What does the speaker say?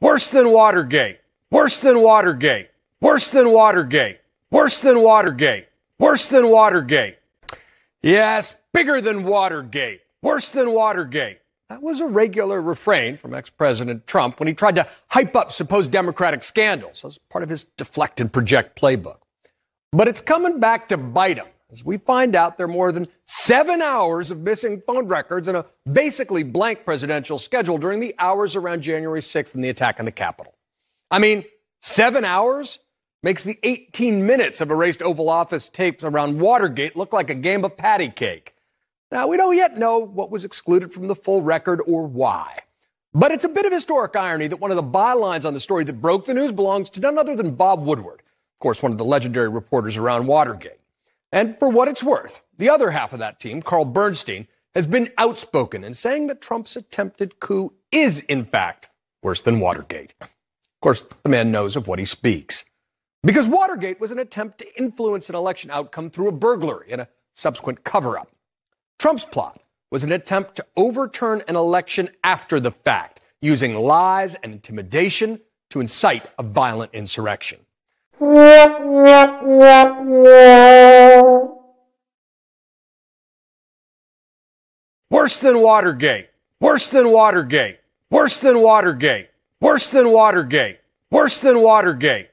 Worse than Watergate. Worse than Watergate. Worse than Watergate. Worse than Watergate. Worse than Watergate. Yes, bigger than Watergate. Worse than Watergate. That was a regular refrain from ex-President Trump when he tried to hype up supposed Democratic scandals as part of his deflect and project playbook. But it's coming back to bite him as we find out there are more than 7 hours of missing phone records and a basically blank presidential schedule during the hours around January 6th and the attack on the Capitol. I mean, 7 hours makes the 18 minutes of erased Oval Office tapes around Watergate look like a game of patty cake. Now, we don't yet know what was excluded from the full record or why. But it's a bit of historic irony that one of the bylines on the story that broke the news belongs to none other than Bob Woodward, of course, one of the legendary reporters around Watergate. And for what it's worth, the other half of that team, Carl Bernstein, has been outspoken in saying that Trump's attempted coup is, in fact, worse than Watergate. Of course, the man knows of what he speaks. Because Watergate was an attempt to influence an election outcome through a burglary and a subsequent cover-up. Trump's plot was an attempt to overturn an election after the fact, using lies and intimidation to incite a violent insurrection. Worse than Watergate. Worse than Watergate. Worse than Watergate. Worse than Watergate. Worse than Watergate.